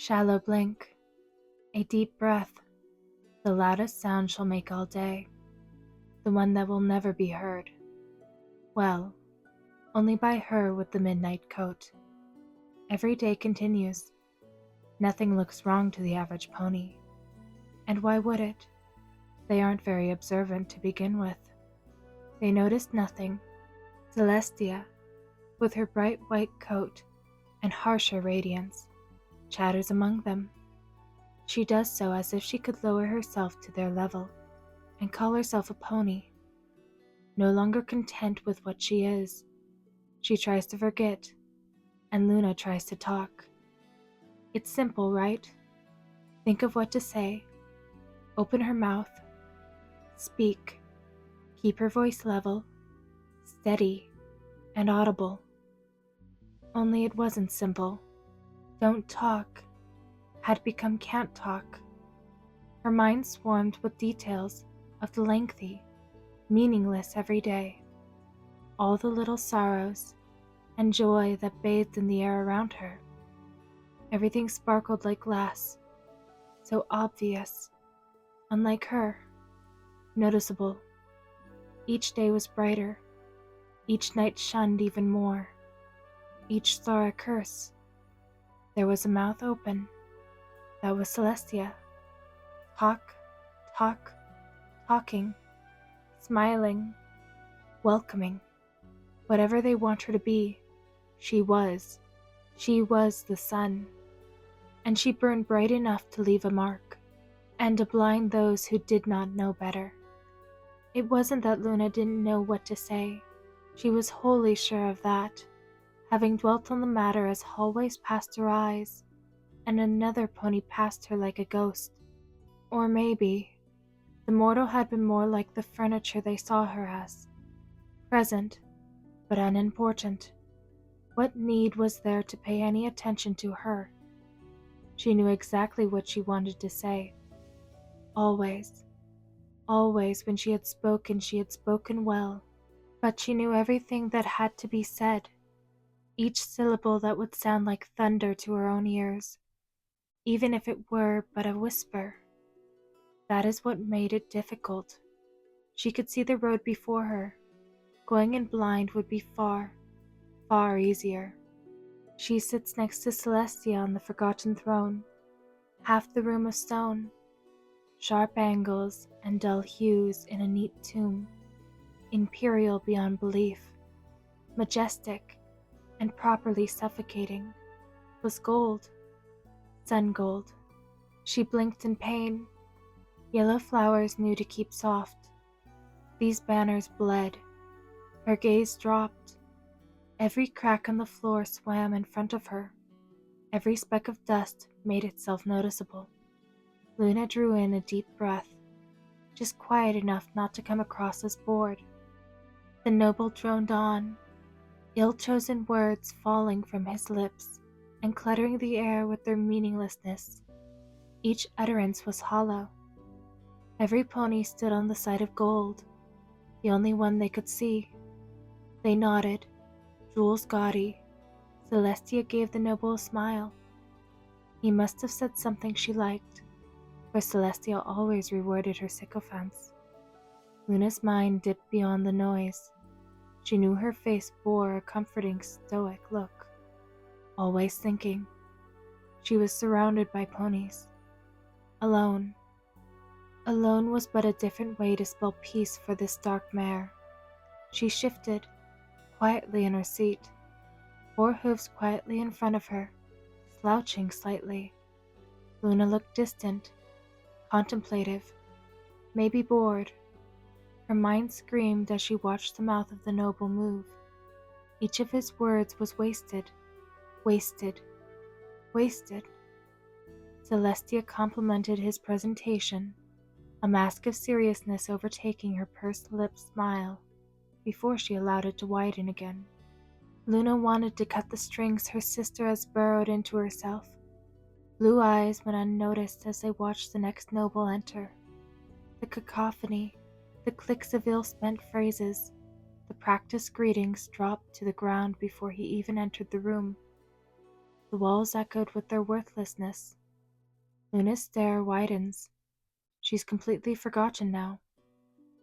Shallow blink, a deep breath, the loudest sound she'll make all day, the one that will never be heard. Well, only by her with the midnight coat. Every day continues. Nothing looks wrong to the average pony. And why would it? They aren't very observant to begin with. They notice nothing. Celestia, with her bright white coat and harsher radiance, chatters among them. She does so as if she could lower herself to their level and call herself a pony. No longer content with what she is, she tries to forget, and Luna tries to talk. It's simple, right? Think of what to say. Open her mouth. Speak. Keep her voice level, steady, and audible. Only it wasn't simple. Don't talk had become can't talk. Her mind swarmed with details of the lengthy, meaningless everyday. All the little sorrows and joy that bathed in the air around her. Everything sparkled like glass, so obvious, unlike her, noticeable. Each day was brighter, each night shunned even more, each star a curse. There was a mouth open. That was Celestia. Talk, talk, talking, smiling, welcoming. Whatever they want her to be, she was. She was the sun. And she burned bright enough to leave a mark, and to blind those who did not know better. It wasn't that Luna didn't know what to say. She was wholly sure of that, having dwelt on the matter as hallways passed her eyes, and another pony passed her like a ghost. Or maybe, the mortal had been more like the furniture they saw her as, present, but unimportant. What need was there to pay any attention to her? She knew exactly what she wanted to say. Always, always when she had spoken well. But she knew everything that had to be said, each syllable that would sound like thunder to her own ears, even if it were but a whisper. That is what made it difficult. She could see the road before her. Going in blind would be far, far easier. She sits next to Celestia on the forgotten throne, half the room of stone, sharp angles and dull hues in a neat tomb, imperial beyond belief, majestic and properly suffocating, was gold, sun gold. She blinked in pain. Yellow flowers knew to keep soft. These banners bled. Her gaze dropped. Every crack on the floor swam in front of her. Every speck of dust made itself noticeable. Luna drew in a deep breath, just quiet enough not to come across as bored. The noble droned on, ill-chosen words falling from his lips and cluttering the air with their meaninglessness. Each utterance was hollow. Every pony stood on the side of gold, the only one they could see. They nodded, jewels gaudy. Celestia gave the noble a smile. He must have said something she liked, for Celestia always rewarded her sycophants. Luna's mind dipped beyond the noise. She knew her face bore a comforting, stoic look. Always thinking. She was surrounded by ponies. Alone. Alone was but a different way to spell peace for this dark mare. She shifted, quietly in her seat, 4 hooves quietly in front of her, slouching slightly. Luna looked distant, contemplative, maybe bored. Her mind screamed as she watched the mouth of the noble move. Each of his words was wasted, wasted, wasted. Celestia complimented his presentation, a mask of seriousness overtaking her pursed lips' smile before she allowed it to widen again. Luna wanted to cut the strings her sister has burrowed into herself. Blue eyes went unnoticed as they watched the next noble enter. The cacophony, the clicks of ill-spent phrases, the practiced greetings dropped to the ground before he even entered the room. The walls echoed with their worthlessness. Luna's stare widens. She's completely forgotten now,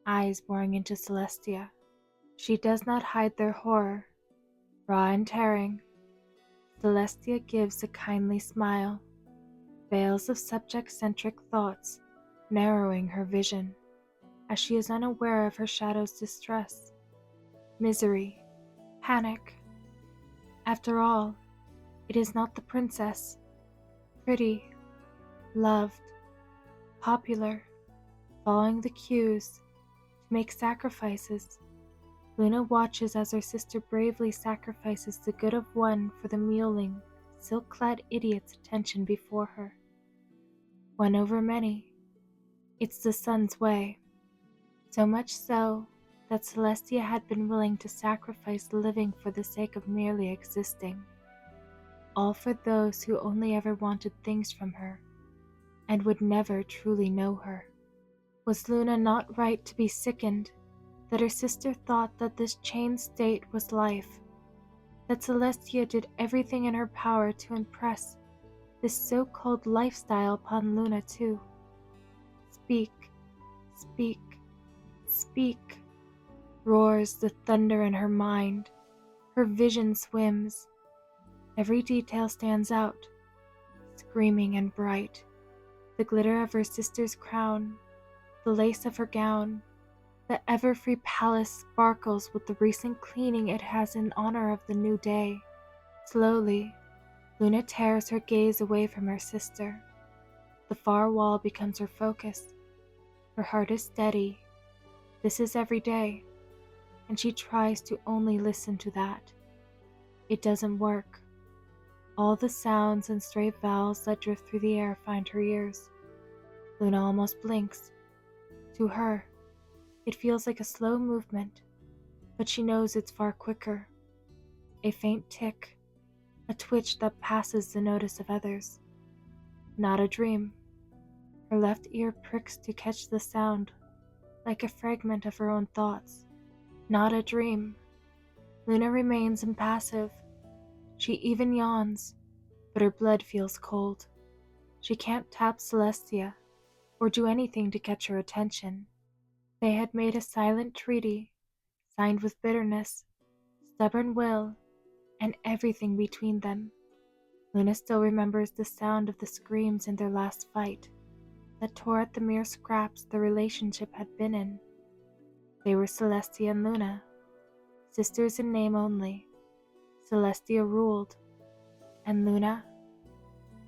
eyes boring into Celestia. She does not hide their horror, raw and tearing. Celestia gives a kindly smile, veils of subject-centric thoughts narrowing her vision, as she is unaware of her shadow's distress, misery, panic. After all, it is not the princess, pretty, loved, popular, following the cues to make sacrifices. Luna watches as her sister bravely sacrifices the good of one for the mewling, silk-clad idiot's attention before her. One over many. It's the sun's way. So much so that Celestia had been willing to sacrifice living for the sake of merely existing. All for those who only ever wanted things from her, and would never truly know her. Was Luna not right to be sickened that her sister thought that this chained state was life, that Celestia did everything in her power to impress this so-called lifestyle upon Luna too? Speak, speak, speak, roars the thunder in her mind. Her vision swims. Every detail stands out, screaming and bright. The glitter of her sister's crown, the lace of her gown, the ever-free palace sparkles with the recent cleaning it has in honor of the new day. Slowly, Luna tears her gaze away from her sister. The far wall becomes her focus. Her heart is steady. This is every day, and she tries to only listen to that. It doesn't work. All the sounds and stray vowels that drift through the air find her ears. Luna almost blinks. To her, it feels like a slow movement, but she knows it's far quicker. A faint tick, a twitch that passes the notice of others. Not a dream. Her left ear pricks to catch the sound, like a fragment of her own thoughts. Not a dream. Luna remains impassive. She even yawns, but her blood feels cold. She can't tap Celestia, or do anything to catch her attention. They had made a silent treaty, signed with bitterness, stubborn will, and everything between them. Luna still remembers the sound of the screams in their last fight that tore at the mere scraps the relationship had been in. They were Celestia and Luna, sisters in name only. Celestia ruled, and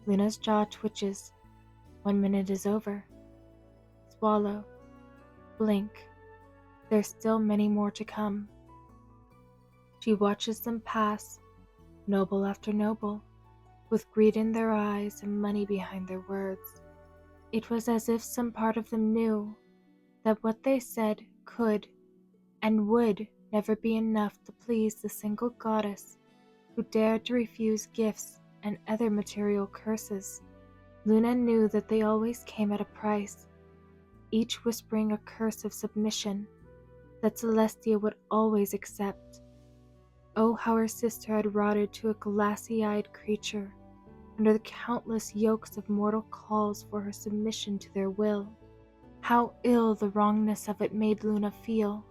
Luna's jaw twitches. 1 minute is over. Swallow. Blink. There's still many more to come. She watches them pass, noble after noble, with greed in their eyes and money behind their words. It was as if some part of them knew that what they said could and would never be enough to please the single goddess who dared to refuse gifts and other material curses. Luna knew that they always came at a price, each whispering a curse of submission that Celestia would always accept. Oh, how her sister had rotted to a glassy-eyed creature under the countless yokes of mortal calls for her submission to their will. How ill the wrongness of it made Luna feel.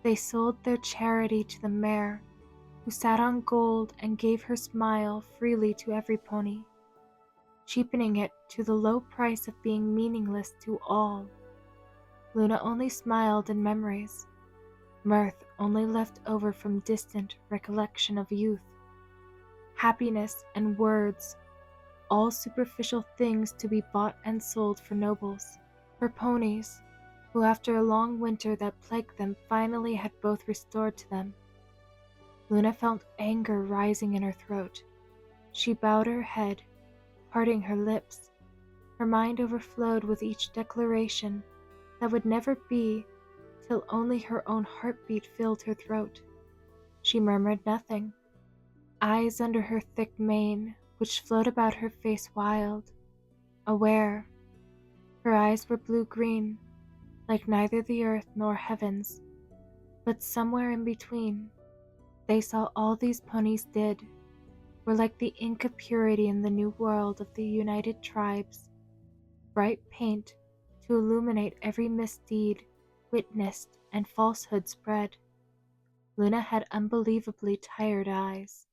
They sold their charity to the mare, who sat on gold and gave her smile freely to every pony, cheapening it to the low price of being meaningless to all. Luna only smiled in memories, mirth only left over from distant recollection of youth. Happiness and words, all superficial things to be bought and sold for nobles. Her ponies, who after a long winter that plagued them finally had both restored to them. Luna felt anger rising in her throat. She bowed her head, parting her lips. Her mind overflowed with each declaration that would never be till only her own heartbeat filled her throat. She murmured nothing, eyes under her thick mane, which flowed about her face wild, aware. Her eyes were blue-green, like neither the earth nor heavens, but somewhere in between. They saw all these ponies did, were like the ink of purity in the new world of the united tribes, bright paint to illuminate every misdeed witnessed and falsehood spread. Luna had unbelievably tired eyes.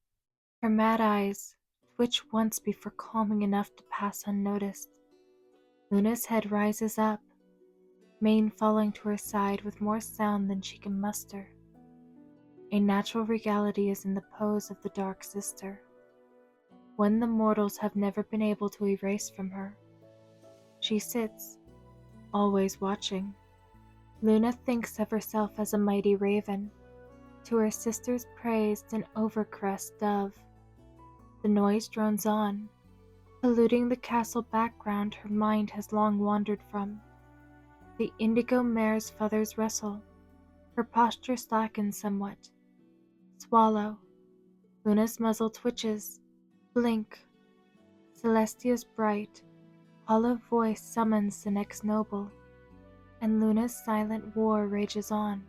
Her mad eyes twitch once before calming enough to pass unnoticed. Luna's head rises up, mane falling to her side with more sound than she can muster. A natural regality is in the pose of the Dark Sister, one the mortals have never been able to erase from her. She sits, always watching. Luna thinks of herself as a mighty raven, to her sisters praised an overcaressed dove. The noise drones on, polluting the castle background her mind has long wandered from. The indigo mare's feathers rustle, her posture slackens somewhat. Swallow. Luna's muzzle twitches. Blink. Celestia's bright, hollow voice summons the next noble, and Luna's silent war rages on.